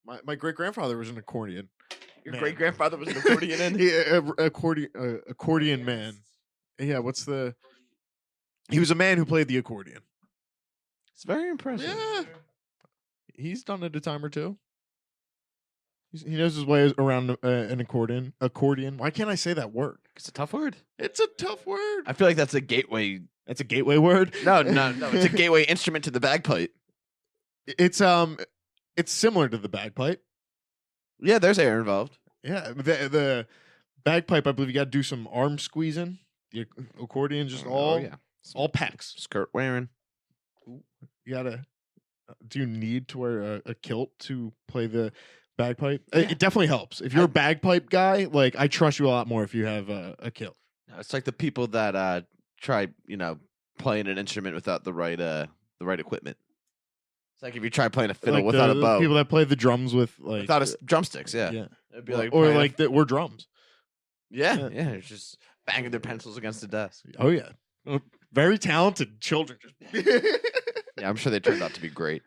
My great grandfather was an accordion. Your great grandfather was an accordion in. Yeah, accordion man. Yeah, he was a man who played the accordion. It's very impressive. Yeah, he's done it a time or two. He knows his way around an accordion. Accordion. Why can't I say that word? It's a tough word. It's a tough word. I feel like that's a gateway. That's a gateway word. No. It's a gateway instrument to the bagpipe. It's similar to the bagpipe. Yeah, there's air involved. Yeah, the bagpipe. I believe you got to do some arm squeezing. The accordion just all pecs. Skirt wearing. You gotta. Do you need to wear a kilt to play the bagpipe? Yeah. It definitely helps. If you're a bagpipe guy, like I trust you a lot more if you have a kilt. No, it's like the people that try, playing an instrument without the right equipment. It's like if you try playing a fiddle Like without a bow. People that play the drums without drumsticks, yeah. It'd be like or like that we're drums. Yeah, it's just banging their pencils against the desk. Oh yeah. Very talented children. Yeah, I'm sure they turned out to be great.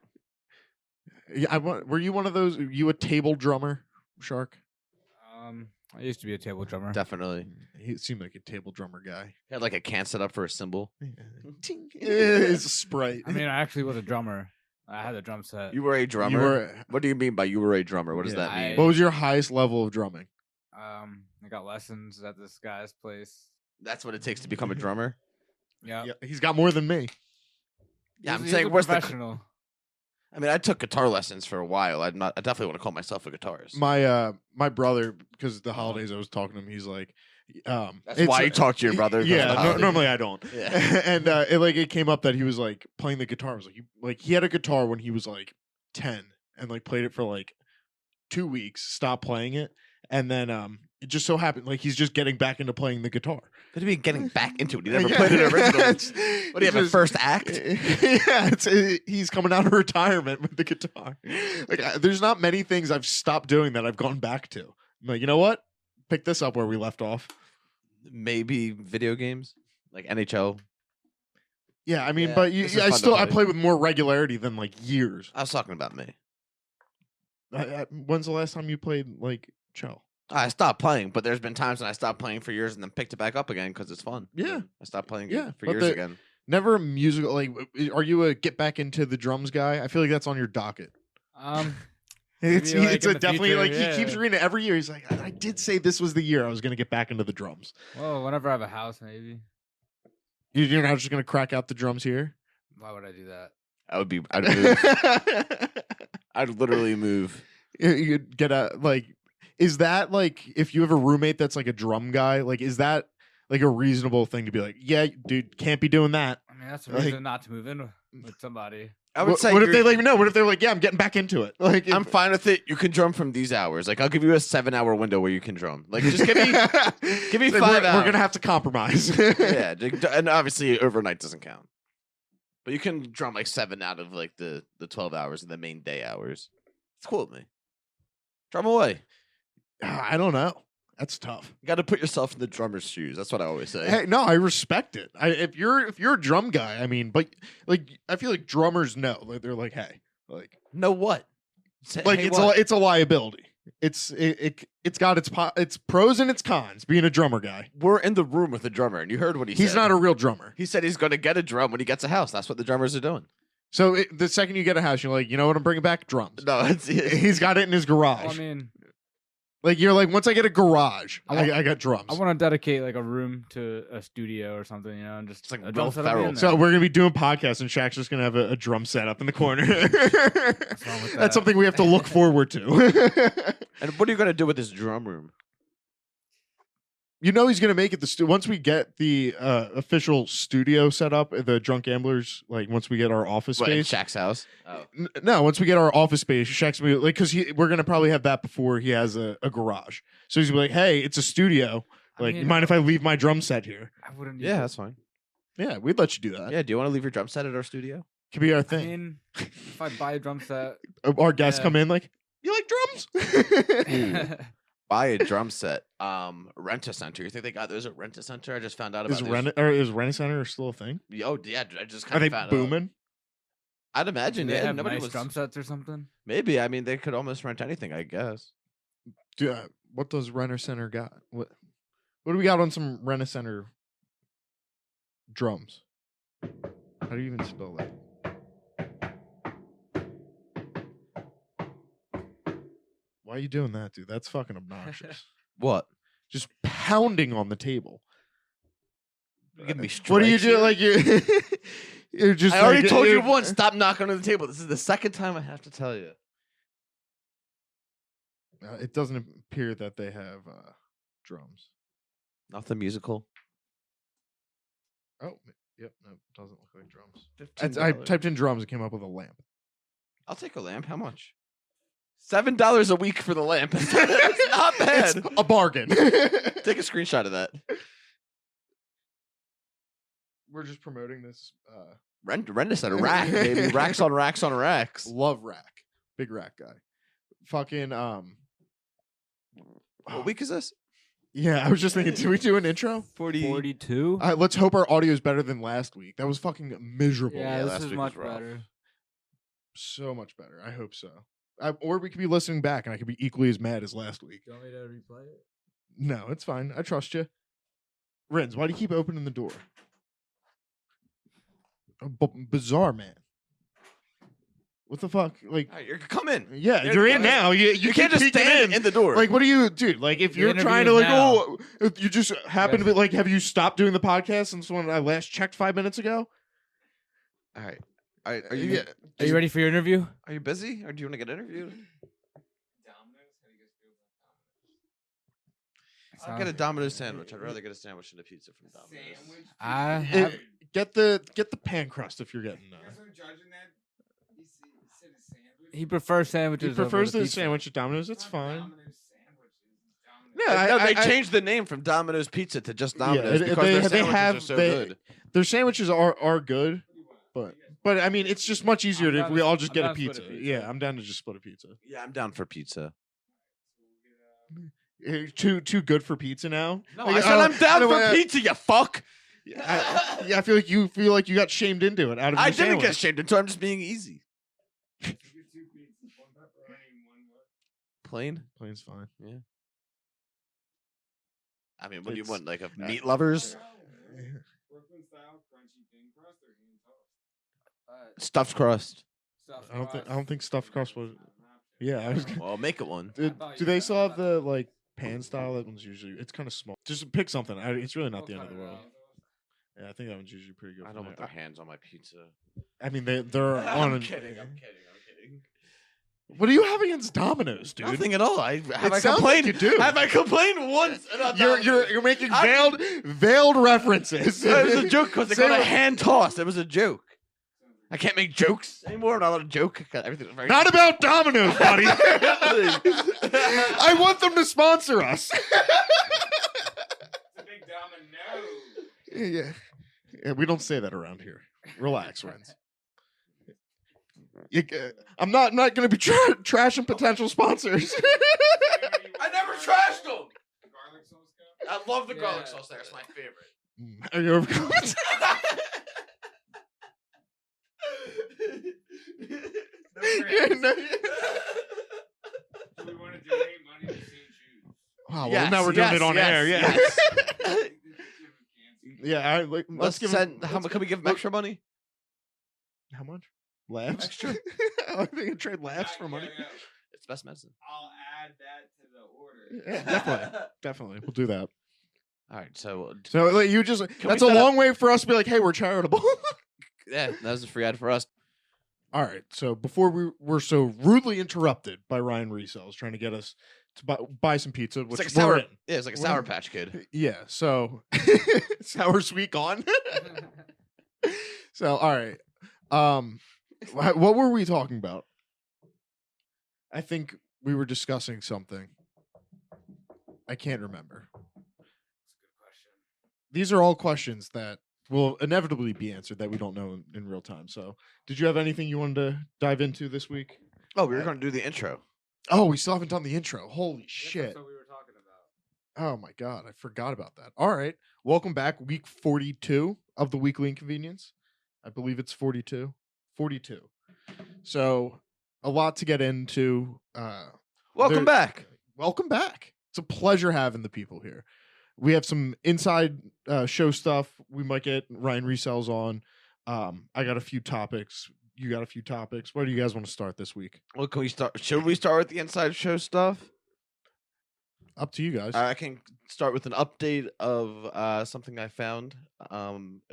Yeah, were you one of those? You a table drummer, Shark? I used to be a table drummer. Definitely. He seemed like a table drummer guy. He had like a can set up for a cymbal. It's a Sprite. I mean, I actually was a drummer. I had a drum set. You were a drummer? What do you mean by you were a drummer? What does that mean? What was your highest level of drumming? I got lessons at this guy's place. That's what it takes to become a drummer? Yeah. He's got more than me. Yeah, I'm He's saying a where's professional. I mean, I took guitar lessons for a while. I definitely want to call myself a guitarist. My brother, because of the holidays, I was talking to him. He's like, that's why you talk to your brother. Yeah, normally I don't. Yeah. And it came up that he was like playing the guitar. I was like he had a guitar when he was like 10 and like played it for like 2 weeks, stopped playing it, and then it just so happened like he's just getting back into playing the guitar. What do you mean getting back into it? He never played it originally. What do you have, a first act? Yeah, he's coming out of retirement with the guitar. Like, there's not many things I've stopped doing that I've gone back to. I'm like, you know what? Pick this up where we left off. Maybe video games like NHL. Yeah, I mean, but I play with more regularity than like years. I was talking about me. When's the last time you played like cello? I stopped playing, but there's been times when I stopped playing for years and then picked it back up again because it's fun. Yeah. I stopped playing for but years again. Never a musical. Like, are you a get back into the drums guy? I feel like that's on your docket. It's definitely future, like he keeps reading it every year. He's like, I did say this was the year I was going to get back into the drums. Well, whenever I have a house, maybe. You're not just going to crack out the drums here? Why would I do that? I'd move. I'd literally move. You'd get is that like if you have a roommate that's like a drum guy, like is that like a reasonable thing to be like, yeah, dude, can't be doing that? I mean, that's a reason not to move in with somebody. I would say what if they like no? What if they're like, yeah, I'm getting back into it? Like, I'm fine with it. You can drum from these hours. Like, I'll give you a 7-hour window where you can drum. Like, just give me 5 hours. We're gonna have to compromise. Yeah, and obviously overnight doesn't count. But you can drum like 7 out of like the 12 hours of the main day hours. It's cool with me. Drum away. I don't know. That's tough. You got to put yourself in the drummer's shoes. That's what I always say. Hey, no, I respect it. If you're a drum guy, I mean, but like I feel like drummers know. Like, they're like, hey, like know what? Like it's a liability. It's got its pros and its cons. Being a drummer guy, we're in the room with the drummer, and you heard what he said. He's not a real drummer. He said he's going to get a drum when he gets a house. That's what the drummers are doing. So the second you get a house, you're like, you know what? I'm bringing back drums. No, he's got it in his garage. Well, I mean. Like you're like, once I get a garage, I got drums. I want to dedicate like a room to a studio or something, and just it's like a Will drum Ferrell. So we're gonna be doing podcasts, and Shaq's just gonna have a drum set up in the corner. That's something we have to look forward to. And what are you gonna do with this drum room? You know he's gonna make it once we get the official studio set up. The Drunk Gamblers, like once we get our office space, Shaq's house. Oh. No, once we get our office space, Shaq's gonna be like, because we're gonna probably have that before he has a garage. So he's gonna be like, hey, it's a studio. Like, you mind if I leave my drum set here? I wouldn't. Yeah, that's fine. Yeah, we'd let you do that. Yeah, do you want to leave your drum set at our studio? Could be our thing. I mean, if I buy a drum set, our guests come in like, you like drums? Buy a drum set. Rent-A-Center. You think they got those at Rent-A-Center? I just found out about is Rent-A-Center still a thing? Oh yeah, I just kind of found out. Are they booming? I'd Do imagine. they Yeah, have nobody nice was. drum sets or something? Maybe. I mean, they could almost rent anything. I guess. What does Rent Center got? What do we got on some Rent Center drums? How do you even spell that? Why are you doing that, dude? That's fucking obnoxious. What? Just pounding on the table. You giving me What do you strikes do? here? Like you're just. I already like, told you you're- once. Stop knocking on the table. This is the second time I have to tell you. It doesn't appear that they have drums. Nothing musical. Oh, yep. No, it doesn't look like drums. I $15. typed in drums. It came up with a lamp. I'll take a lamp. How much? $7 a week for the lamp. It's not bad. It's a bargain. Take a screenshot of that. We're just promoting this. Rent us at a rack, baby. Racks on racks on racks. Love rack. Big rack guy. Fucking What week is this? Yeah, I was just thinking, did we do an intro? 42. Let's hope our audio is better than last week. That was fucking miserable. Yeah, last this is week was much rough. better. So much better. I hope so. Or we could be listening back and I could be equally as mad as last week. Do you want me to replay it? No, it's fine. I trust you. Renz, why do you keep opening the door? Bizarre, man. What the fuck? Like, All right, come in. yeah, You're- you're in you're- now. You can't just peeking stand in the door. Like, what do you, dude? Like, if The you're trying to, interview's like, now. oh, if you just happen to be like, have you stopped doing the podcast since when I last checked 5 minutes ago? All right. Are you Yeah. Are you ready for your interview? Are you busy, or do you want to get interviewed? I'll get a Domino's sandwich. I'd rather get a sandwich than a pizza from Domino's. I have, Get the pan crust if you're getting. he prefers sandwiches. He prefers over the pizza. sandwich at Domino's. That's fine. No, they changed the name from Domino's Pizza to just Domino's because their sandwiches are so good. Their sandwiches are good, but I mean it's just much easier I'm if down we to- all just I'm get a down to split pizza. a pizza. Yeah, I'm down to just split a pizza. Yeah, I'm down for pizza. Too good for pizza now. No, Like, I said I'm down no, for pizza, you fuck. I feel like you got shamed into it out of I your didn't sandwich. get shamed into. I'm just being easy. Plain. Plain's fine. I mean, what do you It's- want? Like a meat lovers? Brooklyn style crunchy thin crust or hand tossed? Stuffed crust. I don't think stuffed crust was. Yeah, I was. Well, make it one. Do they still have the like pan style? That one's usually it's kind of small. Just pick something. It's really not the end of the world. Yeah, I think that one's usually pretty good. I from don't want there. their hands on my pizza. I mean, they're on. I'm kidding. What do you have against Domino's, dude? Nothing at all. I sounds complained. like you do. Have I complained once about You're making I- veiled references. It was a joke because they Say called it what- hand tossed. It was a joke. I can't make jokes anymore. I'm not allowed to joke. Everything's very Not about Domino's, buddy. I want them to sponsor us. It's a big domino. Yeah, we don't say that around here. Relax, friends. I'm not going to be trashing potential sponsors. I never trashed them. Garlic sauce cup? I love the garlic Yeah. sauce there. It's my favorite. Are you over- Yeah, no, yeah. Do we want to donate money to St. Jude? Wow, well, now we're doing it on air. Yeah. Yeah, all right, let's give send. How much can we give them extra money? How much? Laughs? Extra. I think I trade laughs for money. It's best medicine. I'll add that to the order. Yeah, definitely. We'll do that. All right, so So like, you just we that's a set up- long way for us to be like, hey, we're charitable. yeah, that was a free ad for us. All right. So before we were so rudely interrupted by Ryan Resells trying to get us to buy some pizza, which It's like we're sour. in. Yeah, it's like a We're Sour in. Patch Kid. Yeah. So sour sweet gone. So all right. What were we talking about? I think we were discussing something. I can't remember. These are all questions that will inevitably be answered that we don't know in real time. So, did you have anything you wanted to dive into this week? Oh, we were going to do the intro. Oh, we still haven't done the intro. Holy shit. That's what we were talking about. Oh my god, I forgot about that. All right. Welcome back, week 42 of the Weekly Inconvenience. I believe it's 42. 42. So a lot to get into. Welcome back. Welcome back. It's a pleasure having the people here. We have some inside show stuff. We might get Ryan Resells on. I got a few topics. You got a few topics. Where do you guys want to start this week? Well, can we start? Should we start with the inside show stuff? Up to you guys. I can start with an update of something I found.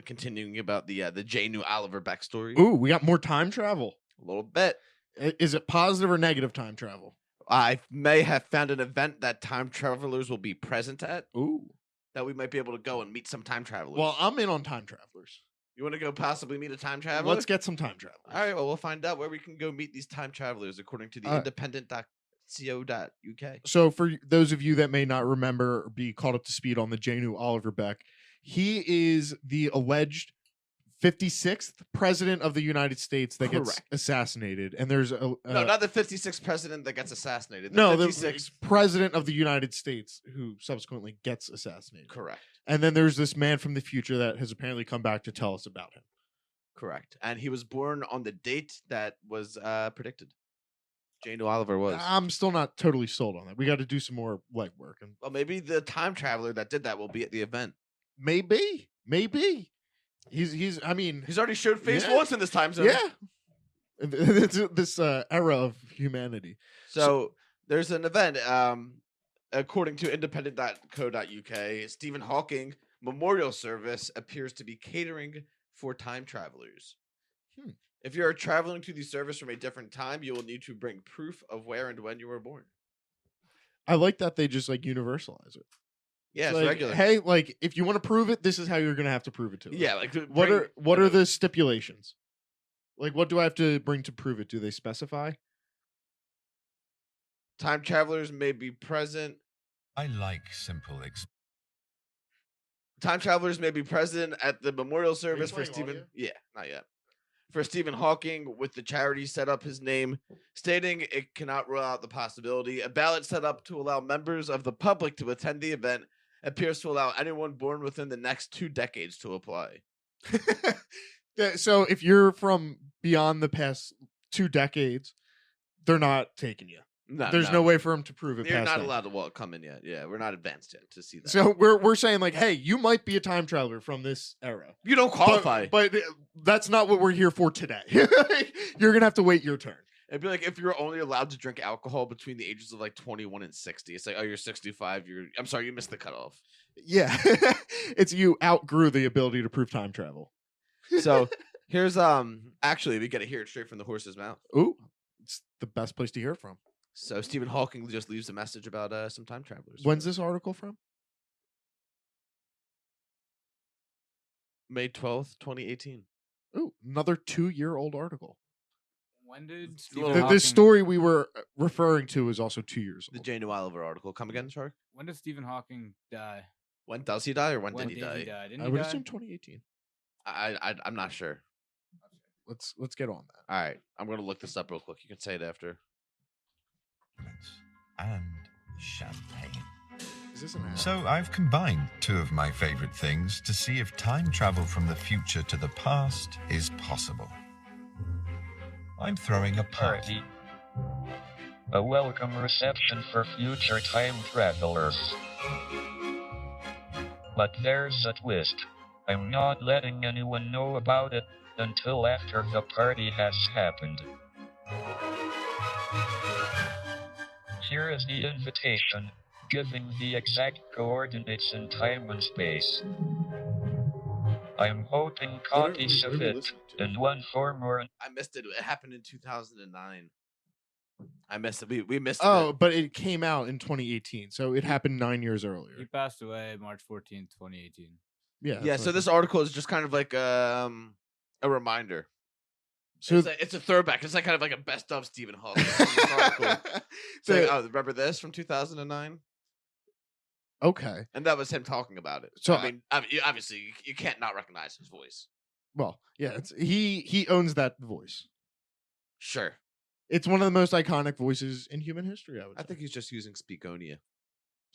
Continuing about the J. New Oliver backstory. Ooh, we got more time travel. A little bit. Is it positive or negative time travel? I may have found an event that time travelers will be present at. Ooh. That we might be able to go and meet some time travelers. Well, I'm in on time travelers. You want to go possibly meet a time traveler? Let's get some time travelers. All right, well, we'll find out where we can go meet these time travelers according to the independent.co.uk. So for those of you that may not remember or be caught up to speed on the J. New Oliver Beck, he is the alleged 56th president of the United States that gets Correct. assassinated. And there's a No, not the 56th president that gets assassinated. The no, 56th. the president of the United States who subsequently gets assassinated. Correct. And then there's this man from the future that has apparently come back to tell us about him. Correct. And he was born on the date that was predicted. J. New Oliver was. I'm still not totally sold on that. We got to do some more legwork. And Well, maybe the time traveler that did that will be at the event. maybe. He's He's already showed face Yeah. once in this time zone. yeah. This era of humanity. So there's an event, according to independent.co.uk, Stephen Hawking memorial service appears to be catering for time travelers. If you are traveling to the service from a different time, you will need to bring proof of where and when you were born. I like that they just like universalize it. Yeah, it's like, regular. Hey, like if you want to prove it, this is how you're gonna have to prove it to us. Yeah, like What are the stipulations? Like what do I have to bring to prove it? Do they specify? time travelers may be present. I like simple Time travelers may be present at the memorial service for playing Stephen. audio? Yeah, not yet. For Stephen Hawking, with the charity set up his name, stating it cannot rule out the possibility. A ballot set up to allow members of the public to attend the event appears to allow anyone born within the next 2 decades to apply. Yeah, so if you're from beyond the past 2 decades, they're not taking you. There's no way for them to prove it. You're past not that. allowed to come in yet. Yeah, we're not advanced yet to see that. So we're saying like, hey, you might be a time traveler from this era. you don't qualify. But that's not what we're here for today. You're gonna have to wait your turn. It'd be like if you're only allowed to drink alcohol between the ages of like 21 and 60. It's like, oh, you're 65. I'm sorry, you missed the cutoff. Yeah, it's you outgrew the ability to prove time travel. So here's actually we get to hear it straight from the horse's mouth. Ooh, it's the best place to hear it from. So Stephen Hawking just leaves a message about some time travelers. When's this article from? May 12th, 2018. Ooh, another 2-year-old article. When did little Stephen The Hawking, story we were referring to is also 2 years The old. J. New Oliver article. Come again, Shark? when did Stephen Hawking die? When does he die or when When did he die? Didn't I he would die? assume 2018. I'm not sure. Let's get on that. All right, I'm gonna look this up real quick. You can say it after. and champagne. Is this an ad? So I've combined 2 of my favorite things to see if time travel from the future to the past is possible. I'm throwing a party. A welcome reception for future time travelers. But there's a twist. I'm not letting anyone know about it until after the party has happened. Here is the invitation, giving the exact coordinates in time and space. I'm hoping copies of it in one form or another. I missed it. It happened in 2009. I missed it. We missed Oh, it. but it came out in 2018, so it happened 9 years He earlier. passed away March 14th, 2018. Yeah. Yeah. that's So what I this thought. article is just kind of like a reminder. So It's a throwback. It's like kind of like a best of Stephen Hawking. This article. It's like, oh, remember this from 2009? okay. And that was him talking about it. So I mean, obviously, you can't not recognize his voice. Well, yeah, he owns that voice. Sure. It's one of the most iconic voices in human history, I would I say. think he's just using Speakonia.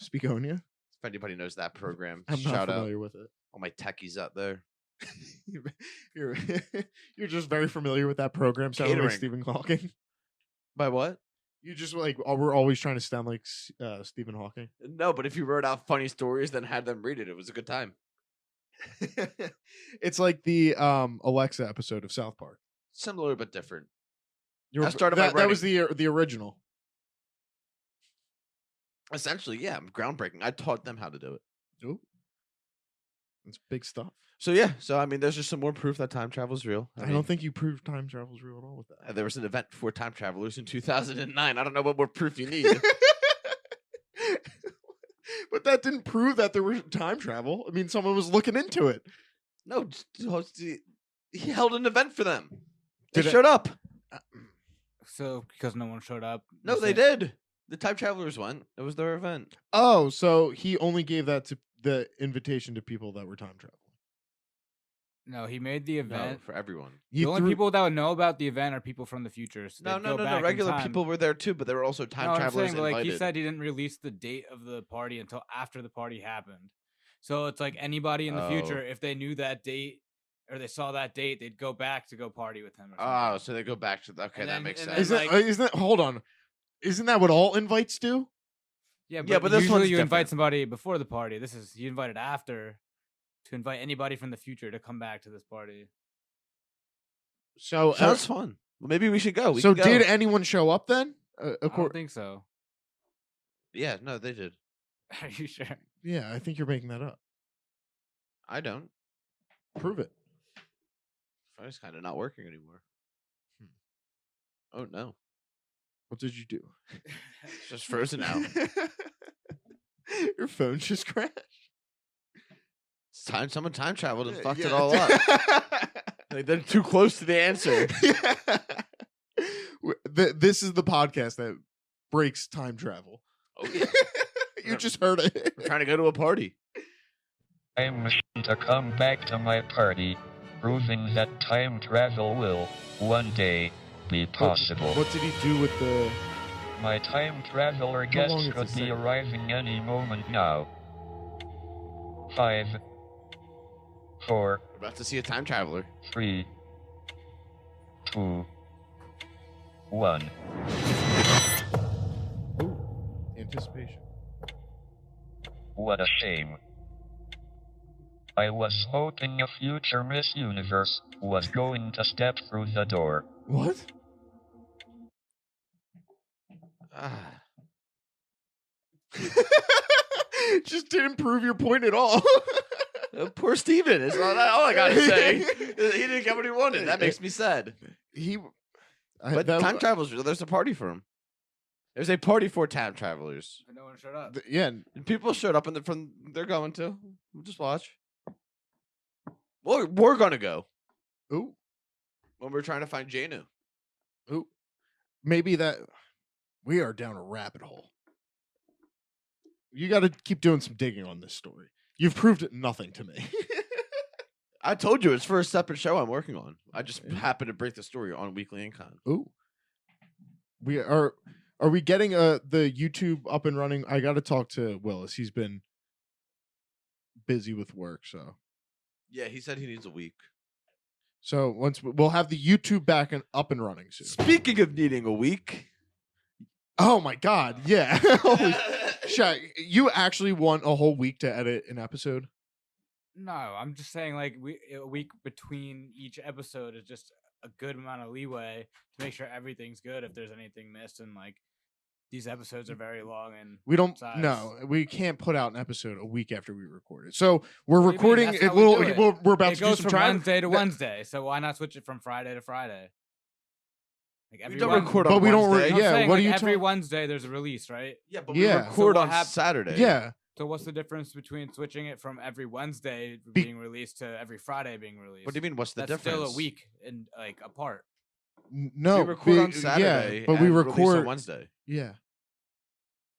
Speakonia. If anybody knows that program, I'm not shout out familiar with it. all my techies out there. you're you're just very familiar with that program sounding like Catering. Stephen Hawking. By what? You just like we're always trying to sound like Stephen Hawking. No, but if you wrote out funny stories, then had them read it, it was a good time. It's like the Alexa episode of South Park. Similar but different. You're, I started my that was the original. Essentially, yeah, groundbreaking. I taught them how to do it. Ooh. That's big stuff. So yeah, I mean, there's just some more proof that time travel is real. I don't think you proved time travel is real at all with that. There was an event for time travelers in 2009. I don't know what more proof you need. But that didn't prove that there was time travel. I mean, someone was looking into it. No, he held an event for them. They Did it- showed up. So because no one showed up. No, you they said- did. The time travelers went. It was their event. Oh, so he only gave that to the invitation to people that were time traveling. No, he made the No, event. for everyone. He The only threw- people that would know about the event are people from the future. So No, they'd no, go no, back no. in Regular time. people were there too, but there were also time No, I'm travelers saying, but, like invited. he said, he didn't release the date of the party until after the party happened. So it's like anybody in the future, Oh. if they knew that date or they saw that date, they'd go back to go party with him. Or Oh, something. so they go back to okay, And that then- makes and sense. then, Isn't that hold on? Isn't that what all invites do? Yeah, Yeah, but this usually one's you invite different. somebody before the party. This is you invited after to invite anybody from the future to come back to this party. So Sounds fun. Well, maybe we should go. We so can go. did anyone show up then? I don't think so. Yeah, no, they did. Are you sure? Yeah, I think you're making that up. I don't. Prove it. Phone's kind of not working anymore. Oh no, What did you do? it's just frozen out. Your phone just crashed. It's time. Someone time traveled and fucked it Yeah. all up. Like, they're too close to the answer. Yeah. This is the podcast that breaks time travel. Oh yeah, You just heard it. we're trying to go to a party. I'm wishing to come back to my party, proving that time travel will, one day, be possible. What did he do with the... My time traveler long guest is could this be thing? arriving any moment now. 5, 4, We're about to see a time traveler. 3, 2, 1. Anticipation. What a shame. I was hoping a future Miss Universe was going to step through the door. What? Ah, Just didn't prove your point at all. poor Steven. Is all I gotta say. He didn't get what he wanted. That makes me sad. But time travel's real. There's a party for him. There's a party for time travelers. But no one showed up. Yeah. And people showed up and they're going to. We'll just watch. We're gonna go Ooh. when we're trying to find Janu. Ooh. Maybe that... We are down a rabbit hole. You got to keep doing some digging on this story. You've proved nothing to me. I told you it's for a separate show I'm working on. I just happened to break the story on Weekly Incon. Ooh. Are we getting the YouTube up and running? I got to talk to Willis. He's been busy with work, so Yeah, he said he needs a week. once we'll have the YouTube back and up and running soon. Speaking of needing a week, Oh my god, yeah. Holy shit. You actually want a whole week to edit an episode? No, I'm just saying like a week between each episode is just a good amount of leeway to make sure everything's good if there's anything missed, and like these episodes are very long and We don't size. no, we can't put out an episode a week after we record it. So we're What do you mean? recording That's it how we will do it. we're about it to do goes some from trial. Wednesday to that- Wednesday, so why not switch it from Friday to Friday? Like we every don't Wed- record But on we don't Wednesday. re- yeah, I'm saying, what like, are you every talking- Wednesday there's a release, right? Yeah, but Yeah. we record So what on hap- Saturday. Yeah. So what's the difference between switching it from every Wednesday Be- being released to every Friday being released? What do you mean? What's the That's difference? still a week and like apart. No. We record on be- Saturday. Yeah, but we and release record on Wednesday. Yeah.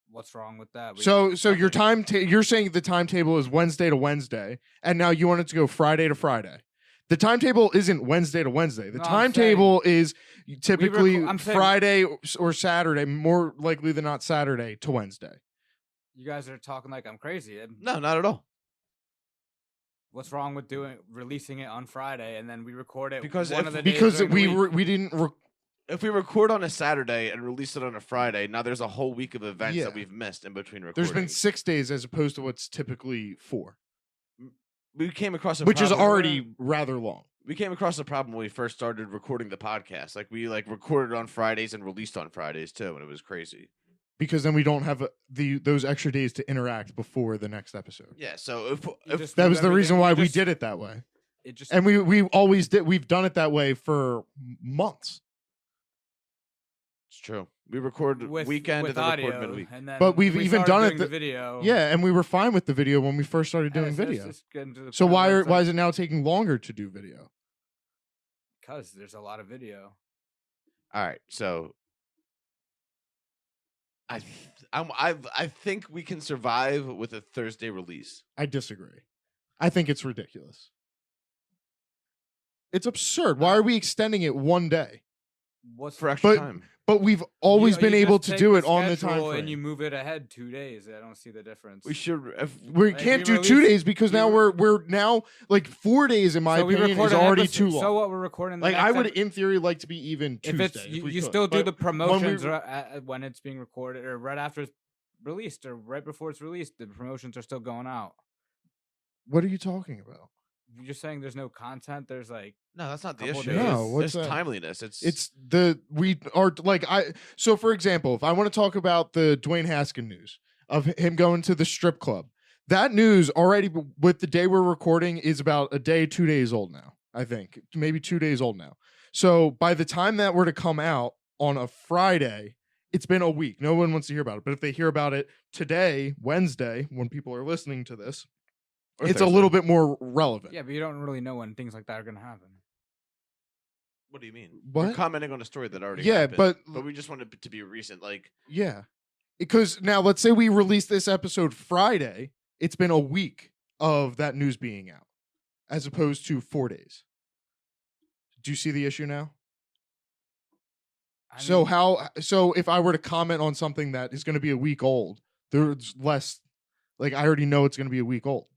What's wrong with that? We- So your nothing. you're saying the timetable is Wednesday to Wednesday, and now you want it to go Friday to Friday. The timetable isn't Wednesday to Wednesday. The No, I'm timetable is typically I'm saying- Friday or Saturday, more likely than not Saturday to Wednesday. You guys are talking like I'm crazy. No, not at all. What's wrong with releasing it on Friday and then we record it Because one if- of the days Because during the week? we didn't. If we record on a Saturday and release it on a Friday, now there's a whole week of events Yeah. that we've missed in between recording. There's been 6 days as opposed to what's typically 4, we came across a which is problem- already rather long. We came across a problem when we first started recording the podcast. Like we recorded on Fridays and released on Fridays too, and it was crazy. Because then we don't have those extra days to interact before the next episode. Yeah, so You if just That move was the reason everything- why you we just- did it that way. It just And we always did. We've done it that way for months. it's true, we record with weekend with and then audio, record midweek. and then But we've we even started done it doing the the- video. Yeah, and we were fine with the video when we first started doing video. So why is it now taking longer to do video? Because there's a lot of video. All right, so I think we can survive with a Thursday release. I disagree. I think it's ridiculous. It's absurd. Why are we extending it one day? What's For extra But- time. But we've always You been able just to take do it on the schedule time and you frame. move it ahead 2 days. I don't see the difference. We should. We Like, can't we do 2 release- days because we now re- we're now like 4 days in my so we opinion record is an already episode- too long. So what we're recording? The Like next I would ep- in theory like to be even if Tuesday. it's you, we you could. still do But the promotions re- when it's being recorded or right after it's released or right before it's released. The promotions are still going out. What are you talking about? You're saying there's no content. There's like No, that's not the Couple issue. days. No, what's it's that? timeliness. We are like so for example, if I want to talk about the Dwayne Haskin news of him going to the strip club, that news already with the day we're recording is about a day, 2 days old now. I think maybe 2 days old now. So by the time that were to come out on a Friday, it's been a week. No one wants to hear about it. But if they hear about it today, Wednesday, when people are listening to this, Or it's a Thursday. little bit more relevant. yeah, but you don't really know when things like that are gonna happen. What do you mean? What? We're commenting on a story that already Yeah, happened. but we just want it to be recent. Like yeah. Because now let's say we release this episode Friday, it's been a week of that news being out as opposed to 4 days. Do you see the issue now? I So mean, if I were to comment on something that is going to be a week old, there's less like I already know it's going to be a week old.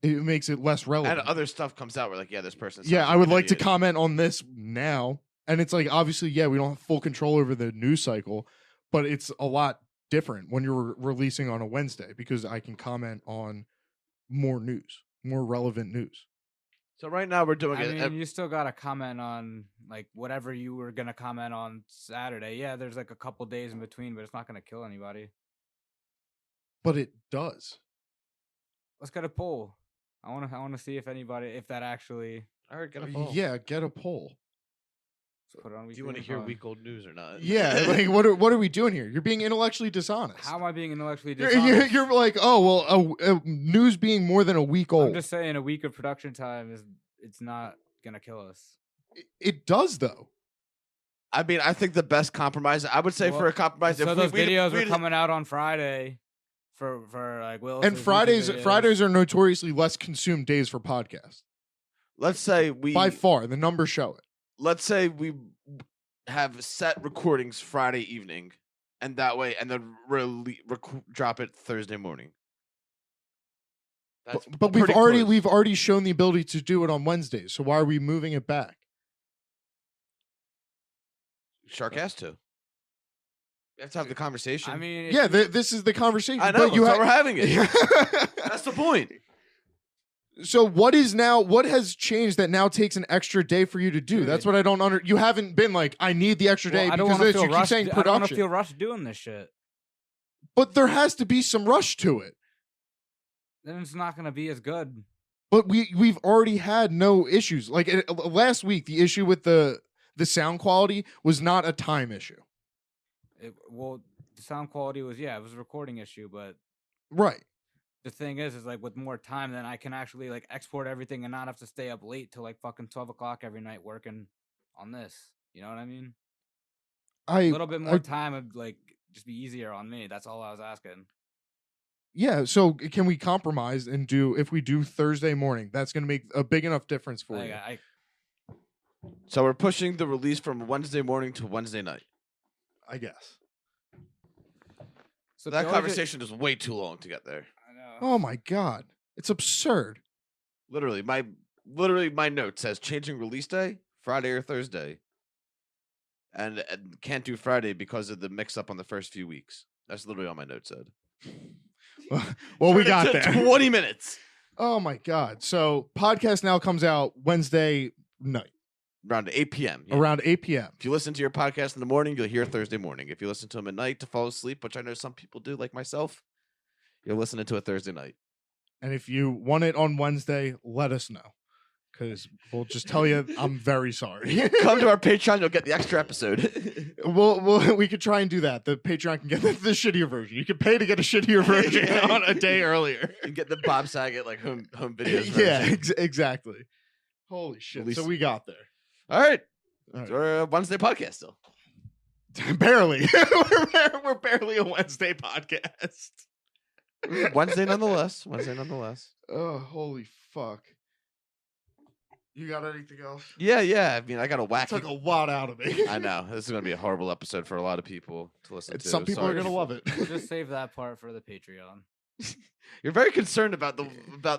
It makes it less relevant. and other stuff comes out. We're like, yeah, this person. Yeah, sounds I would an like to idiot. comment on this now. And it's like, obviously, yeah, we don't have full control over the news cycle, but it's a lot different when you're releasing on a Wednesday because I can comment on more news, more relevant news. So right now we're doing I it. mean, you still gotta comment on like whatever you were gonna comment on Saturday. Yeah, there's like a couple days in between, but it's not gonna kill anybody. But it does. Let's get a poll. I wanna see if that actually All right, get a poll. Yeah, get a poll. put it on. Do you want to hear week old news or not? Yeah, like what are we doing here? You're being intellectually dishonest. How am I being intellectually You're, dishonest? you're like, oh well, news being more than a week old. I'm just saying a week of production time it's not gonna kill us. It does though. I mean, I think the best compromise. I would say for Well, a compromise. So if those we videos we'd- are coming out on Friday for like Will. And Fridays are notoriously less consumed days for podcasts. Let's say we By far, the numbers show it. let's say we have set recordings Friday evening, and that way, and then drop it Thursday morning. That's But pretty close. we've already shown the ability to do it on Wednesdays. So why are we moving it back? Shark has to. We have to have the conversation. I mean, if Yeah, you- this is the conversation. I know. But you so we're ha- having it. That's the point. So what has changed that now takes an extra day for you to do? That's what I don't you haven't been like, I need the extra day I don't because wanna of this. feel You keep rushed. saying I don't want to production. feel rushed doing this shit. But there has to be some rush to it. Then it's not gonna be as good. But we've already had no issues. Like last week, the issue with the sound quality was not a time issue. Well, the sound quality was it was a recording issue, but Right. the thing is like with more time, then I can actually like export everything and not have to stay up late till like fucking 12 o'clock every night working on this. You know what I mean? A little bit more time would like just be easier on me. That's all I was asking. Yeah, so can we compromise and if we do Thursday morning, that's going to make a big enough difference for Like, you. So we're pushing the release from Wednesday morning to Wednesday night. I guess. So That the only conversation is way too long to get there. I know. Oh my God. It's absurd. Literally, my note says changing release day Friday or Thursday, and can't do Friday because of the mix up on the first few weeks. That's literally all my note said. Well, we Turned got into there. 20 minutes. Oh my God. So podcast now comes out Wednesday night Around 8 p.m. yeah. around 8 p.m. If you listen to your podcast in the morning, you'll hear Thursday morning. If you listen to them at night to fall asleep, which I know some people do, like myself, you're listening to it Thursday night. And if you want it on Wednesday, let us know. Because we'll just tell you I'm very sorry. Come to our Patreon, you'll get the extra episode. We could try and do that. The Patreon can get the shittier version. You can pay to get a shittier version on a day earlier. You get the Bob Saget like home videos. Yeah, version. exactly. Holy shit. At least- So we got there. All right. All right. We're a Wednesday podcast still. Barely. We're barely a Wednesday podcast. Wednesday nonetheless. Oh, holy fuck. You got anything else? Yeah. I mean, I got a wacky. Took a lot out of me. I know. This is going to be a horrible episode for a lot of people to listen to. Some people are Sorry. going to love it. We'll just save that part for the Patreon. You're very concerned about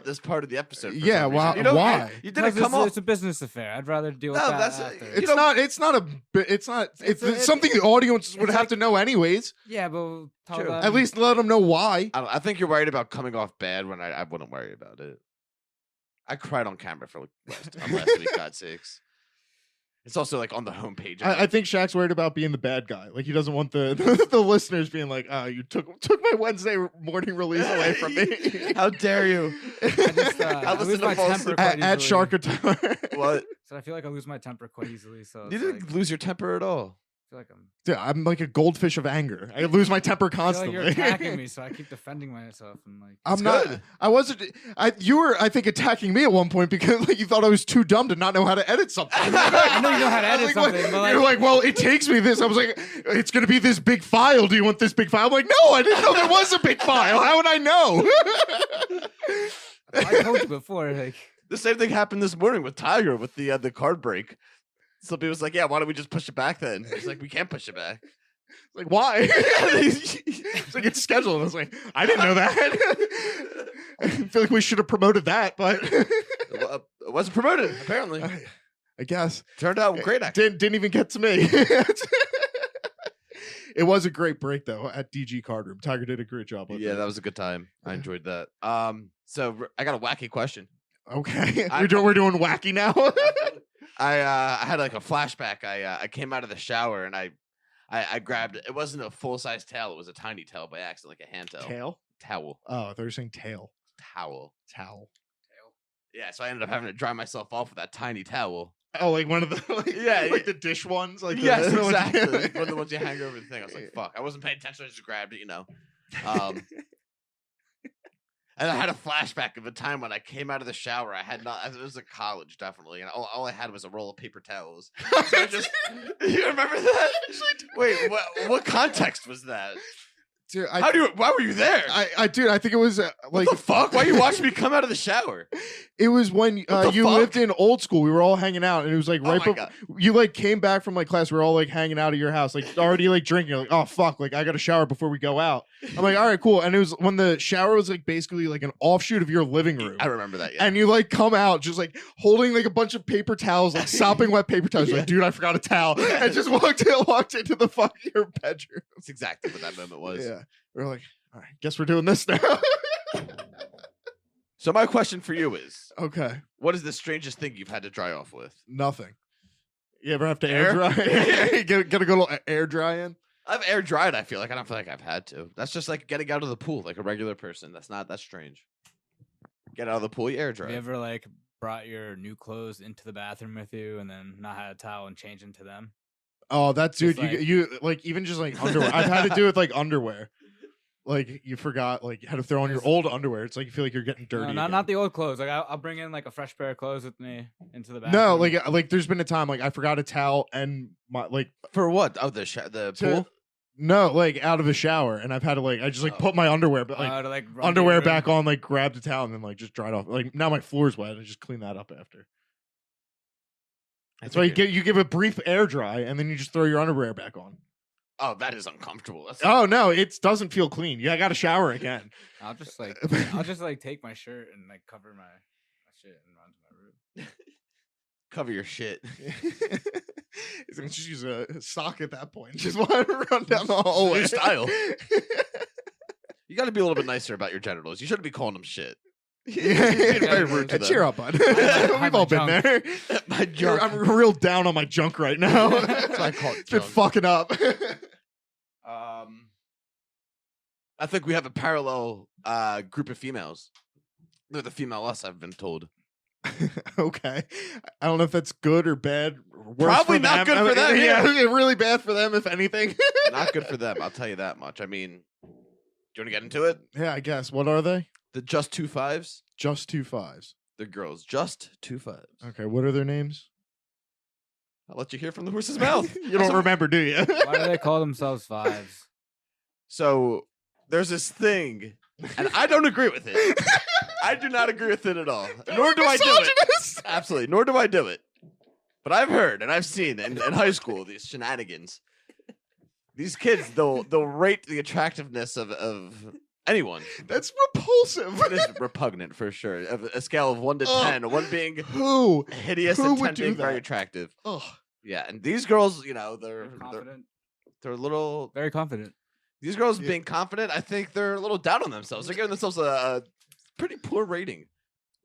this part of the episode. For Yeah, some why- reason. You don't- why? You didn't Because come off. it's a business affair. I'd rather deal with No, that that's- after. you know- It's something the audience would it's have like- to know anyways. Yeah, but we'll tell True. them. At least let them know why. I think you're worried about coming off bad when I wouldn't worry about it. I cried on camera for last week, God's sakes. It's also like on the homepage. I think Shaq's worried about being the bad guy. Like he doesn't want the listeners being like, "Oh, you took my Wednesday morning release away from me." How dare you? I just, I I listen lose to my false- temper quite at easily. Shark Attack. What? So I feel like I lose my temper quite easily. So You it's didn't like, lose your temper at all. I feel like I'm. Dude, I'm like a goldfish of anger. I lose my temper I feel constantly. like you're attacking me, so I keep defending myself and like. I'm It's not. good. I wasn't. You were, I think, attacking me at one point because like, you thought I was too dumb to not know how to edit something. I know you know how to I was edit like, something, what? but You're like, like, well, it takes me this. I was like, it's gonna be this big file. Do you want this big file? I'm like, no, I didn't know there was a big file. How would I know? I told you before, like. The same thing happened this morning with Tiger with the card break. Somebody was like, "Yeah, why don't we just push it back then?" He's like, "We can't push it back." Like, why? It's like it's scheduled. I was like, I didn't know that. I feel like we should have promoted that, but It wasn't promoted. Apparently, I guess turned out great. Actually, didn't even get to me. It was a great break though at DG Card Room. Tiger did a great job with yeah, it. that was a good time. I enjoyed that. So I got a wacky question. Okay. I- We're doing wacky now. I had like a flashback. I came out of the shower and I grabbed. It wasn't a full size towel. It was a tiny towel by accident, like a hand towel. Tail? Towel. Oh, I thought you were saying tail. Towel. Towel. Yeah, so I ended up having to dry myself off with that tiny towel. Oh, like one of the like, Yeah, like yeah. the dish ones, like Yes, the ones you- exactly. One of the ones you hang over the thing. I was like, fuck. I wasn't paying attention. I just grabbed it, you know. And I had a flashback of a time when I came out of the shower. I had not. It was at college, definitely, and all I had was a roll of paper towels. So I just, you remember that? Wait, what context was that? Dude, Why were you there? dude, I think it was like What the fuck? Why you watching me come out of the shower? It was when What the you fuck? lived in old school. We were all hanging out, and it was like Oh right my before God. you like came back from like class. We were all like hanging out at your house, like already like drinking. Like, oh fuck, like I got to shower before we go out. I'm like, all right, cool. And it was when the shower was like basically like an offshoot of your living room. I remember that. Yeah. And you like come out just like holding like a bunch of paper towels, like sopping wet paper towels. Like, dude, I forgot a towel. And just walked into the fucking your bedroom. That's exactly what that moment was. Yeah. We're like, all right, guess we're doing this now. So my question for you is, Okay. what is the strangest thing you've had to dry off with? Nothing. You ever have to Air? air dry? get a good little air dry in? I've air dried. I feel like I don't feel like I've had to. That's just like getting out of the pool, like a regular person. That's strange. Get out of the pool, you air Have dry. you ever like brought your new clothes into the bathroom with you and then not had a towel and change into them? Oh, that's dude. Just You like even just like underwear. I've had to do with like underwear. Like you forgot, like you had to throw on your old underwear. It's like you feel like you're getting dirty. No, again. not the old clothes. Like I'll bring in like a fresh pair of clothes with me into the bathroom. No, like there's been a time like I forgot a towel and my like For what? Oh, the to- pool? No, like out of the shower, and I've had to like I just like put my underwear, but like to, like run underwear your room. back on, like grab the towel and then like just dry it off. Like now my floor's wet, I just clean that up after. That's why you give a brief air dry and then you just throw your underwear back on. Oh, that is uncomfortable. That's Oh no, it doesn't feel clean. Yeah, I got to shower again. I'll just like take my shirt and like cover my shit and run to my room. Cover your shit. He's gonna just use a sock at that point. Just want to run down the hallway. New style. You got to be a little bit nicer about your genitals. You shouldn't be calling them shit. Yeah, very rude to them. cheer up, bud. hide We've my all been junk. there. My junk. I'm real down on my junk right now. That's why I call it It's been junk. fucking up. I think we have a parallel group of females. They're the female us, I've been told. Okay, I don't know if that's good or bad. Or worse Probably for not them. good for them, Yeah, yeah. really bad for them, if anything. Not good for them, I'll tell you that much. I mean, do you want to get into it? Yeah, I guess. What are they? The just 2 5s? Just 2 5s. The girls, just 2 5s. Okay, what are their names? I'll let you hear from the horse's mouth. You don't remember, do you? Why do they call themselves fives? So there's this thing, and I don't agree with it. I do not agree with it at all. Nor do I do it. Misogynist! Absolutely, nor do I do it. But I've heard and I've seen in high school these shenanigans. These kids, they'll rate the attractiveness of anyone. That's repulsive. It is repugnant for sure. Of a scale of 1 to 10, 1 being Who? hideous Who and would 10 do being very that? attractive. Ugh. Yeah, and these girls, you know, They're they're confident. little. Very confident. These girls Yeah. being confident, I think they're a little down on themselves. They're giving themselves a pretty poor rating.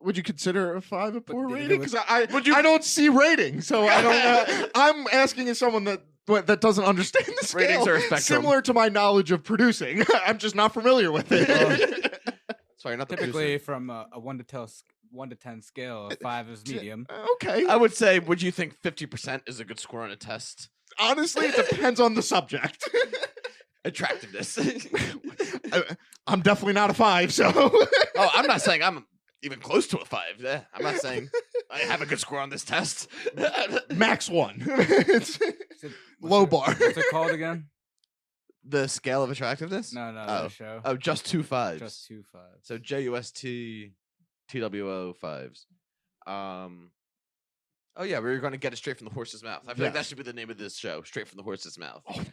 Would you consider a 5 a poor did they rating? do it- Because I don't see ratings, so I don't. I'm asking as someone that doesn't understand the scale. Ratings are a spectrum. Similar to my knowledge of producing. I'm just not familiar with it. That's why you're not the Typically, producer. from a 1 to 10 scale, a 5 is medium. Okay. I would say, would you think 50% is a good score on a test? Honestly, it depends on the subject. Attractiveness. I'm definitely not a 5, so. Oh, I'm not saying I'm even close to a 5. Yeah, I'm not saying I have a good score on this test. Max 1. It's Is it- low what's bar. it- What's it called again? The scale of attractiveness? No, Oh. the show. Oh, just 2 5s. Just 2 5s. So JUST TWO 5s. Oh yeah, we were going to get it straight from the horse's mouth. I feel like that Yes. should be the name of this show, straight from the horse's mouth. Oh.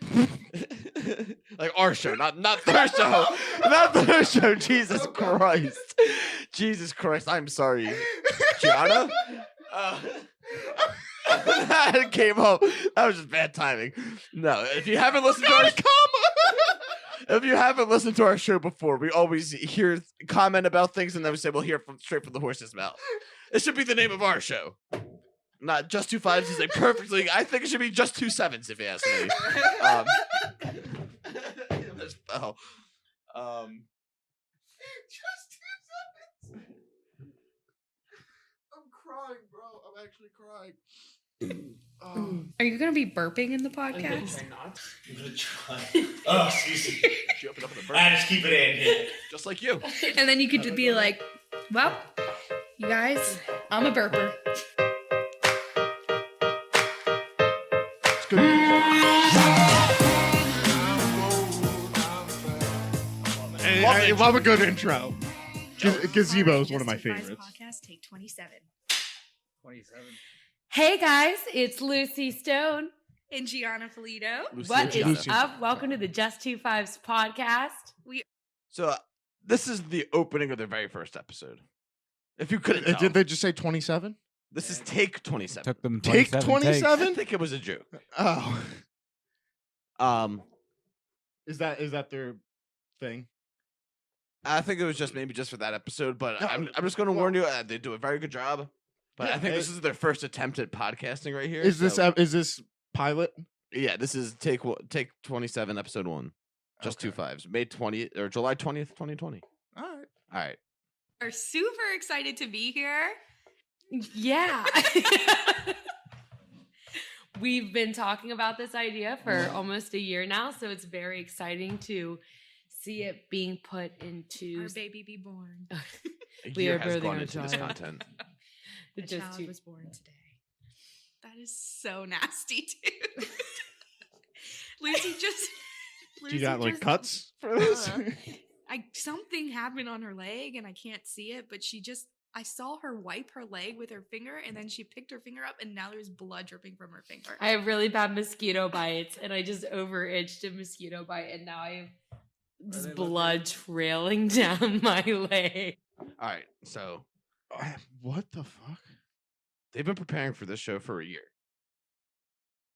Like our show, not their show, not their show. Jesus Christ, Jesus Christ! I'm sorry, Gianna. That came up. That was just bad timing. No, if you haven't listened to our if you haven't listened to our show before, we always hear comment about things and then we say we'll hear from straight from the horse's mouth. It should be the name of our show. Not just 2 5s is a perfectly. I think it should be just 2 7s if you ask me. Spell. Just 2 seconds. I'm crying, bro. I'm actually crying. Are you going to be burping in the podcast? I'm gonna try. Oh, excuse me. She opened up with a burp. I just keep it in here. Just like you. And then you could just be like, well, you guys, I'm a burper. It's good. I love a good intro. Gazebo is one of my favorites. Podcast, take 27. 27. Hey guys, it's Lucy Stone. And Gianna Polito. Lucy What and is Gianna. Lucy. up? Welcome to the Just 2 5s podcast. So this is the opening of their very first episode. If you couldn't tell, Did they just say 27? this is take 27. Took them Take 27 I 27? think it was a joke. Oh. Is Is that their thing? I think it was just maybe just for that episode, but No, I'm just going to warn you, they do a very good job. But Yeah, I think this is their first attempt at podcasting right here. Is this so- is this pilot? Yeah, this is take 27, episode 1. Just Okay. 2 5s. May 20th or July 20th, 2020. All right. All right. Are super excited to be here. Yeah. We've been talking about this idea for almost a year now, so it's very exciting to see it being put into Our baby be born. A We year are has birthing gone our into this child. content. A Just child two- was born today. That is so nasty, dude. Lucy just. Do you got like cuts for this? Something happened on her leg and I can't see it, but I saw her wipe her leg with her finger and then she picked her finger up and now there's blood dripping from her finger. I have really bad mosquito bites, and I just over itched a mosquito bite, and now I have they just looking? blood trailing down my leg. All right. So What the fuck? They've been preparing for this show for a year.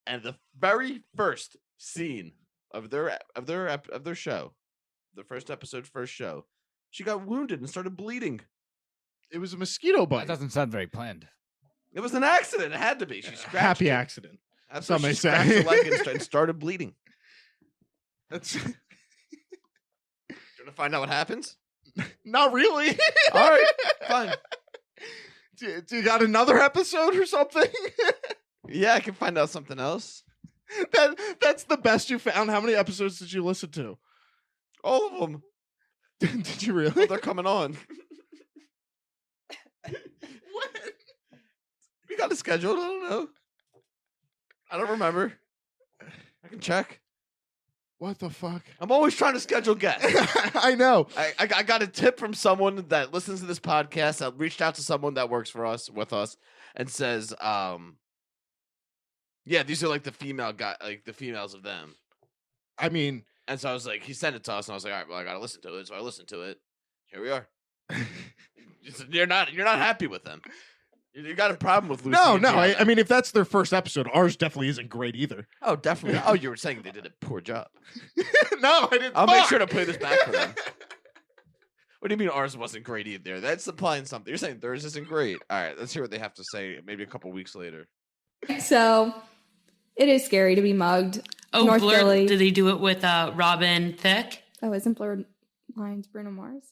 And the very first scene of their show, the first episode, first show, she got wounded and started bleeding. It was a mosquito bite. That doesn't sound very planned. It was an accident. It had to be. She scratched Happy it. accident. That's some what may she scratched say. her leg and started bleeding. That's You want to find out what happens? not really. All right, fine. Do you got another episode or something? Yeah, I can find out something else. That's the best you found. How many episodes did you listen to? All of them. Did you really? Well, they're coming on. What? We got it scheduled. I don't know. I don't remember. I can check. What the fuck? I'm always trying to schedule guests. I know. I got a tip from someone that listens to this podcast that reached out to someone that works with us and says, yeah, these are like the female guy, like the females of them. I mean, And so I was like, he sent it to us, and I was like, all right, well, I gotta listen to it. So I listened to it. Here we are. You're not happy with them. You got a problem with Lucy. no. and Gianna. I mean, if that's their first episode, ours definitely isn't great either. Oh, definitely. Oh, you were saying they did a poor job. No, I didn't. I'll make Fuck! sure to play this back for them. What do you mean ours wasn't great either? That's implying something. You're saying theirs isn't great. All right, let's hear what they have to say. Maybe a couple weeks later. So, it is scary to be mugged. Oh, North Blur, Philly. did they do it with Robin Thicke? Oh, isn't Blurred Lines Bruno Mars?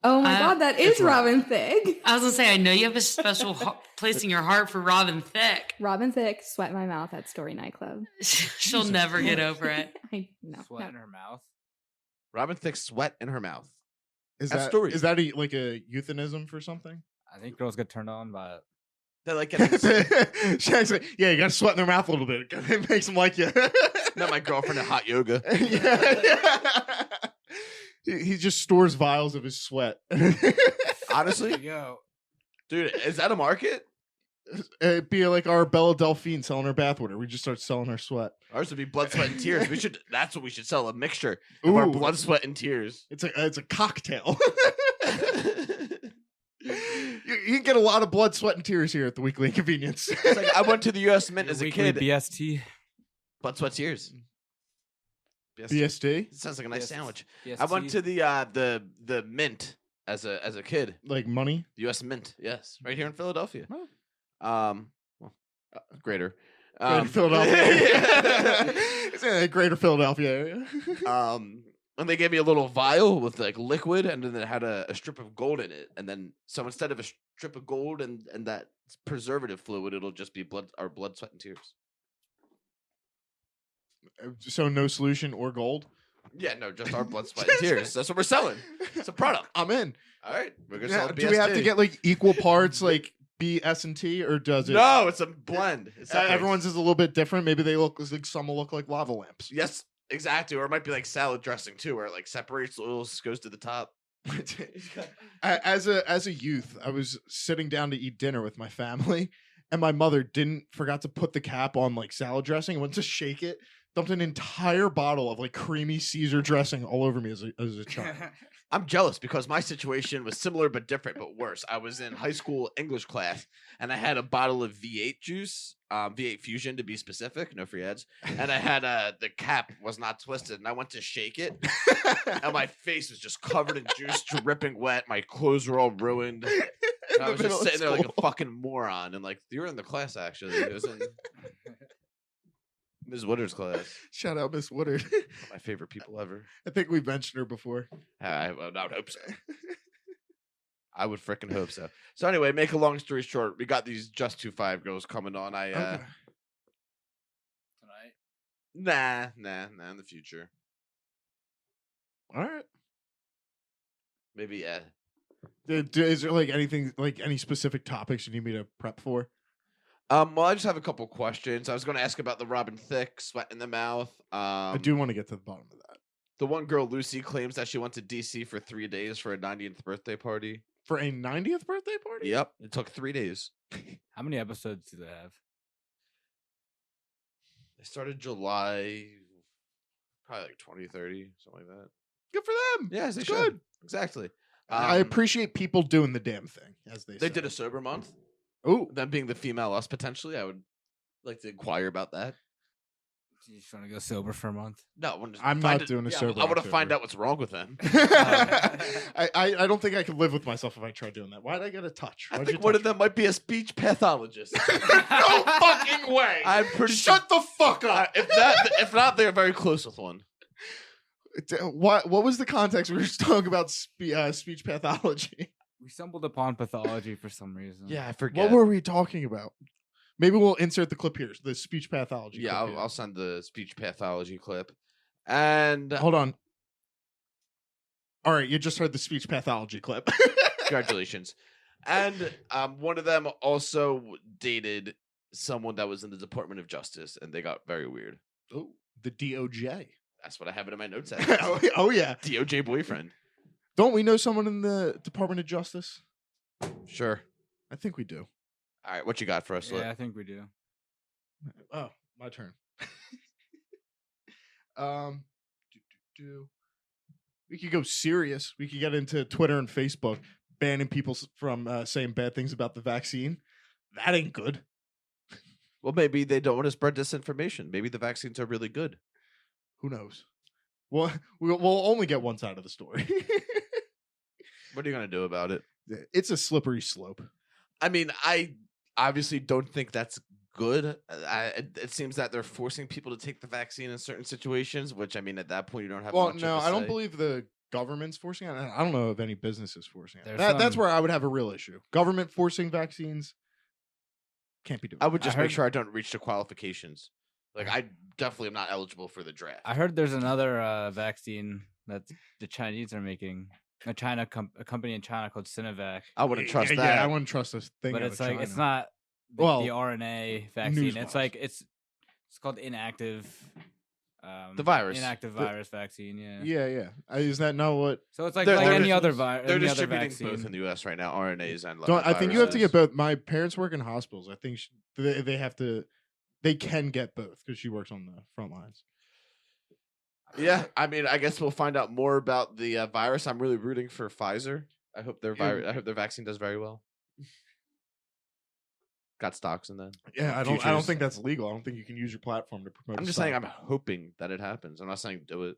Oh my Uh, god, that is it's Robin. Robin Thicke. I was gonna say, I know you have a special place in your heart for Robin Thicke. Robin Thicke, Sweat My Mouth at Story Nightclub. She'll never get over it. I know. Sweat in her mouth. Robin Thicke's sweat in her mouth. Is That's that story. is that like a euphemism for something? I think girls get turned on by it. They're like getting She's like, yeah, you got to sweat in their mouth a little bit. It makes them like you. Not my girlfriend at hot yoga. yeah. He just stores vials of his sweat. Honestly, Yo, dude, is that a market? It'd be like our Bella Delphine selling her bathwater. We just start selling our sweat. Ours would be blood, sweat, and tears. That's what we should sell. A mixture of our Ooh. blood, sweat, and tears. It's a cocktail. You can get a lot of blood, sweat, and tears here at the Weekly Inconvenience. It's like I went to the U.S. Mint your as a weekly kid. BST. Blood, sweat, tears. BST, It sounds like a nice BST. sandwich. BST. I went to the Mint as a kid. like money. The U.S. Mint, yes, right here in Philadelphia. Oh. Greater. Greater Philadelphia. It's in the Greater Philadelphia area. And they gave me a little vial with like liquid, and then it had a strip of gold in it. And then so instead of a strip of gold and that preservative fluid, it'll just be blood, sweat, and tears. So no solution or gold. Yeah, no, just our blood, sweat, and tears. That's what we're selling. It's a product. I'm in. All right, we're gonna Now, sell. do we have to BST. get like equal parts, like B, S, and T, or does it? No, it's a blend. It's Everyone's is a little bit different. Maybe they look like some will look like lava lamps. yes, exactly. Or it might be like salad dressing too, where it like separates the oils, goes to the top. As a youth, I was sitting down to eat dinner with my family, and my mother forgot to put the cap on like salad dressing. I went to shake it, dumped an entire bottle of like creamy Caesar dressing all over me as a child. I'm jealous because my situation was similar but different, but worse. I was in high school English class, and I had a bottle of V8 juice, V8 Fusion to be specific, no free ads. And I had the cap was not twisted, and I went to shake it, and my face was just covered in juice, dripping wet. My clothes were all ruined. And I was just sitting there like a fucking moron. And like, you were in the class actually. It was in Ms. Woodard's class. Shout out Miss Woodard. One of my favorite people ever. I think we've mentioned her before. I would hope so. I would freaking hope so. So anyway, make a long story short, we got these Just 2-5 girls coming on. Okay. Tonight. Nah, in the future. All right. Maybe Is there like anything, like any specific topics you need me to prep for? well, I just have a couple questions. I was going to ask about the Robin Thicke, sweat in the mouth. I do want to get to the bottom of that. The one girl, Lucy, claims that she went to DC for 3 days for a 90th birthday party. For a 90th birthday party? Yep, it took 3 days. How many episodes do they have? They started July, probably like 20, 30, something like that. Good for them. Yes, they It's should. good. Exactly. I appreciate people doing the damn thing, as they say. They did a sober month. Oh, Them being the female us potentially, I would like to inquire about that. You just want to go sober for a month? No, I'm not doing a sober I want to October. find out what's wrong with them. I don't think I could live with myself if I tried doing that. Why'd I get a touch? I Why'd think you one touch of them might be a speech pathologist. no fucking way. I'm pretty Shut the fuck up. if not, they're very close with one. What was the context? We were just talking about speech pathology. We stumbled upon pathology for some reason. Yeah, I forget. What were we talking about? Maybe we'll insert the clip here. The speech pathology. Yeah, clip I'll send the speech pathology clip. And Hold on. All right, you just heard the speech pathology clip. congratulations. And one of them also dated someone that was in the Department of Justice, and they got very weird. Oh, the DOJ. That's what I have it in my notes. Oh yeah, DOJ boyfriend. Don't we know someone in the Department of Justice? Sure. I think we do. All right, what you got for us? Yeah, I think we do. Oh, my turn. We could go serious. We could get into Twitter and Facebook banning people from saying bad things about the vaccine. That ain't good. Well, maybe they don't want to spread disinformation. Maybe the vaccines are really good. Who knows? Well, we'll only get one side of the story. What are you going to do about it? It's a slippery slope. I mean, I obviously don't think that's good. It seems that they're forcing people to take the vaccine in certain situations, which, I mean, at that point, you don't have Well, much no, of a I don't say. believe the government's forcing it. I don't know of any businesses forcing it. There's That's some- where I would have a real issue. Government forcing vaccines can't be doing. I would just I make heard- sure I don't reach the qualifications. Like, I definitely am not eligible for the draft. I heard there's another vaccine that the Chinese are making. A company in China called Sinovac. I wouldn't trust Yeah, that. I wouldn't trust this thing. But out it's of like it's China. not the, Well, the RNA vaccine. news-wise. It's like it's called inactive. The virus. Inactive virus vaccine. Yeah. Yeah. Is that not what? So it's like, They're- like they're any dis- other virus. They're any other distributing vaccine. both in the U.S. right now, RNAs and I think you have to get viruses. both. My parents work in hospitals. I think they have to. They can get both because she works on the front lines. Yeah, I mean, I guess we'll find out more about the virus. I'm really rooting for Pfizer. I hope their I hope their vaccine does very well. Got stocks in that. Yeah, I don't Futures. think that's legal. I don't think you can use your platform to promote. I'm just saying, I'm hoping that it happens. I'm not saying do it.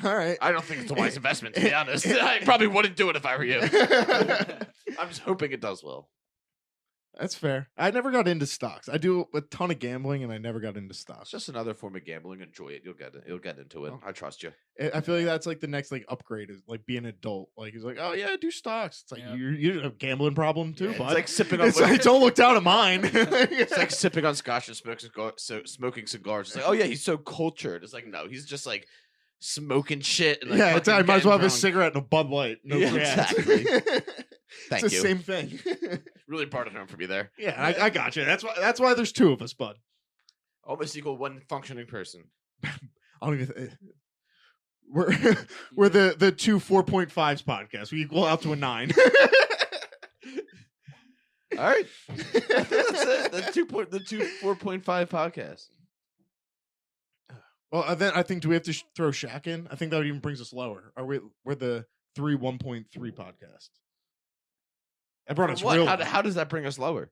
All right. I don't think it's a wise investment, to be honest. I probably wouldn't do it if I were you. I'm just hoping it does well. That's fair. I never got into stocks. I do a ton of gambling, and I never got into It's stocks. just another form of gambling. Enjoy it. You'll get it. You'll get into it. Oh. I trust you. I feel like that's like the next upgrade is like being an adult. Like he's like, oh yeah, do stocks. It's like Yeah. you have a gambling problem too, Yeah, bud. it's like sipping on. It's like, don't look down at mine. It's like sipping on scotch and smoking cigars. It's like, oh yeah, he's so cultured. It's like, no, he's just like smoking shit. And, like, yeah, it's, I fucking might as well have getting a cigarette and a Bud Light. No Yeah, free ads. exactly. It's Thank the you. same thing. Really brought it home for me there. Yeah, I got you. That's why there's two of us, bud. Almost equal one functioning person. I don't even. We're the two 4.5s podcast. We equal out to a 9. All right, I think that's it. The two 4.5 podcast. Well, then I think do we have to throw Shaq in? I think that even brings us lower. We're the 1.3 podcast. That brought us What? real. How does that bring us lower?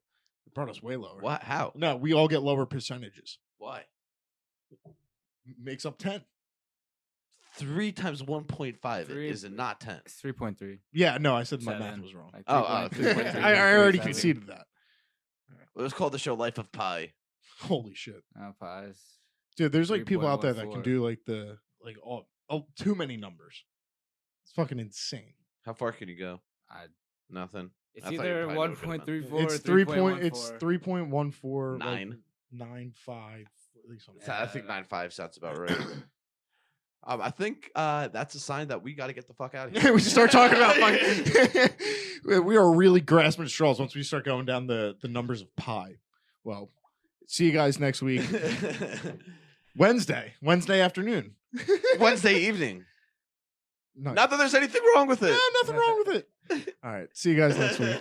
It brought us way lower. What? How? No, we all get lower percentages. Why? Makes up 10. 3 times 1.5 Three- is not 10. It's 3.3. Yeah, no, I said my math Seven. was wrong. Like Oh, 3.3. I already 3.7. conceded that. It was called the show Life of Pi. Holy shit. Oh, pies. Dude, there's people out there that can 3.14. do all too many numbers. It's fucking insane. How far can you go? I- Nothing. It's I thought you either probably knew what it meant. 1.34 It's or 3.14. 9. 9.5. At least something. I think 9.5 sounds about right. I think that's a sign that we got to get the fuck out of here. We should start talking about we are really grasping at straws once we start going down the numbers of pi. Well, see you guys next week. Wednesday afternoon. Wednesday evening. Nice. Not that there's anything wrong with it. Nothing wrong with it. All right. See you guys next week.